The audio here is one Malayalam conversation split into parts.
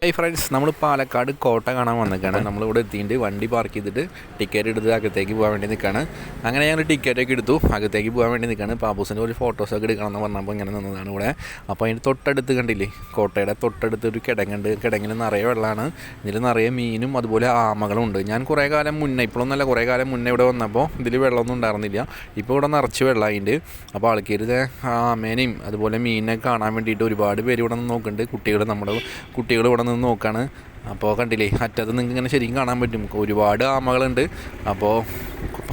ഹായ് ഫ്രണ്ട്സ്, നമ്മൾ പാലക്കാട് കോട്ട കാണാൻ വന്നിരിക്കുകയാണ്. നമ്മളിവിടെ എത്തിയിട്ട് വണ്ടി പാർക്ക് ചെയ്തിട്ട് ടിക്കറ്റ് എടുത്ത് അകത്തേക്ക് പോകാൻ വേണ്ടി നിൽക്കുകയാണ്. അങ്ങനെ ഞങ്ങൾ ടിക്കറ്റൊക്കെ എടുത്തു, അകത്തേക്ക് പോകാൻ വേണ്ടി നിൽക്കുകയാണ്. പാപ്പൂസിൻ്റെ ഒരു ഫോട്ടോസൊക്കെ എടുക്കണമെന്ന് പറഞ്ഞപ്പോൾ ഇങ്ങനെ നിന്നതാണ് ഇവിടെ. അപ്പോൾ അതിന് തൊട്ടടുത്ത് കണ്ടില്ലേ, കോട്ടയുടെ തൊട്ടടുത്ത് ഒരു കിടങ്ങുണ്ട്. കിടങ്ങിൽ നിറയെ വെള്ളമാണ്, ഇതിൽ നിറയെ മീനും അതുപോലെ ആമകളും ഉണ്ട്. ഞാൻ കുറേ കാലം മുന്നേ, ഇപ്പോഴൊന്നല്ല, കുറേ കാലം മുന്നേ ഇവിടെ വന്നപ്പോൾ ഇതിൽ വെള്ളമൊന്നും ഉണ്ടായിരുന്നില്ല. ഇപ്പോൾ ഇവിടെ നിറച്ച് വെള്ളമായിട്ട്. അപ്പോൾ ആൾക്കാർ ആമേനെയും അതുപോലെ മീനിനെ കാണാൻ വേണ്ടിയിട്ട് ഒരുപാട് പേര് ഇവിടെ നിന്ന് നോക്കുന്നുണ്ട്. നമ്മുടെ കുട്ടികൾ ഇവിടെ നിന്ന് നോക്കുകയാണ്. അപ്പോൾ കണ്ടില്ലേ, അറ്റത്ത് നിങ്ങൾക്ക് ഇങ്ങനെ ശരിക്കും കാണാൻ പറ്റും, ഒരുപാട് ആമകളുണ്ട്. അപ്പോൾ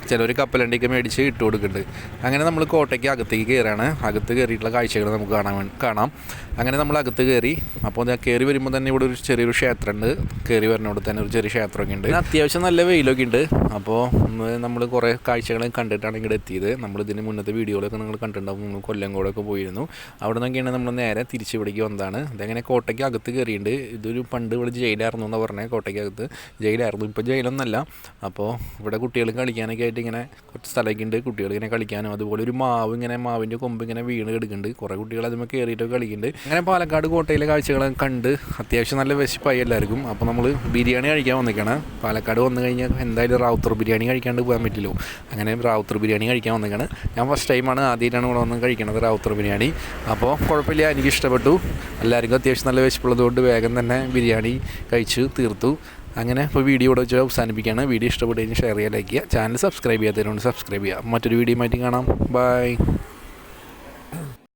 ചിലർ കപ്പലണ്ടിയൊക്കെ മേടിച്ച് ഇട്ട് കൊടുക്കുന്നുണ്ട്. അങ്ങനെ നമ്മൾ കോട്ടയ്ക്ക് അകത്തേക്ക് കയറാണ്. അകത്ത് കയറിയിട്ടുള്ള കാഴ്ചകൾ നമുക്ക് കാണാം. അങ്ങനെ നമ്മൾ അകത്ത് കയറി. അപ്പോൾ കയറി വരുമ്പോൾ തന്നെ ഇവിടെ ഒരു ചെറിയൊരു ക്ഷേത്രമുണ്ട്. കയറി വരുന്നവിടെ തന്നെ ഒരു ചെറിയ ക്ഷേത്രമൊക്കെ ഉണ്ട്. അത്യാവശ്യം നല്ല വെയിലൊക്കെ ഉണ്ട്. അപ്പോൾ നമ്മൾ കുറേ കാഴ്ചകൾ കണ്ടിട്ടാണ് ഇങ്ങോട്ട് എത്തിയത്. നമ്മളിതിന് മുന്നത്തെ വീഡിയോകളൊക്കെ നിങ്ങൾ കണ്ടിട്ടുണ്ടാവും. നമ്മൾ കൊല്ലങ്കോടൊക്കെ പോയിരുന്നു. അവിടെ നിന്നൊക്കെയാണ് നമ്മൾ നേരെ തിരിച്ച് ഇവിടേക്ക് വന്നതാണ്. ഇതങ്ങനെ കോട്ടയ്ക്ക് അകത്ത് കയറിയിട്ടുണ്ട്. ഇതൊരു പണ്ട് ഇവിടെ ജയിലായിരുന്നു എന്ന് പറഞ്ഞാൽ, കോട്ടയ്ക്കകത്ത് ജയിലായിരുന്നു. ഇപ്പോൾ ജയിലൊന്നല്ല. അപ്പോൾ ഇവിടെ കുട്ടികൾ കളിക്കാനൊക്കെ ആയിട്ട് ഇങ്ങനെ കുറച്ച് സ്ഥലമൊക്കെ ഉണ്ട്. കുട്ടികൾ ഇങ്ങനെ കളിക്കാനും അതുപോലെ ഒരു മാവിൻ്റെ കൊമ്പ് ഇങ്ങനെ വീണ് കിടക്കുന്നുണ്ട്. കുറേ കുട്ടികൾ അതുമ്പോൾ കയറിയിട്ടൊക്കെ കളിക്കുന്നുണ്ട്. അങ്ങനെ പാലക്കാട് കോട്ടയിലെ കാഴ്ചകളൊക്കെ കണ്ട് അത്യാവശ്യം നല്ല വിശപ്പായി എല്ലാവർക്കും. അപ്പോൾ നമ്മൾ ബിരിയാണി കഴിക്കാൻ വന്നിരിക്കുകയാണ്. പാലക്കാട് വന്നു കഴിഞ്ഞാൽ എന്തായാലും റാവുത്തർ ബിരിയാണി കഴിക്കാണ്ട് പോകാൻ പറ്റില്ലോ. അങ്ങനെ റാവുത്തർ ബിരിയാണി കഴിക്കാൻ വന്നിരിക്കുകയാണ്. ഞാൻ ഫസ്റ്റ് ടൈമാണ്, ആദ്യമായിട്ടാണ് ഇവിടെ വന്ന് കഴിക്കണത് റാവുത്തർ ബിരിയാണി. അപ്പോൾ കുഴപ്പമില്ല, എനിക്ക് ഇഷ്ടപ്പെട്ടു. എല്ലാവർക്കും അത്യാവശ്യം നല്ല വിശപ്പുള്ളതുകൊണ്ട് വേഗം തന്നെ ബിരിയാണി കഴിച്ച് തീർത്തു. അങ്ങനെ ഇപ്പോൾ വീഡിയോ ഇവിടെ വെച്ച് അവസാനിപ്പിക്കുകയാണ്. വീഡിയോ ഇഷ്ടപ്പെട്ടു കഴിഞ്ഞാൽ ഷെയർ ചെയ്യുക, ലൈക്ക് ചെയ്യുക. ചാനൽ സബ്സ്ക്രൈബ് ചെയ്യാത്തവരുണ്ട് സബ്സ്ക്രൈബ് ചെയ്യുക. മറ്റൊരു വീഡിയോ ആയിട്ട് കാണാം. ബൈ.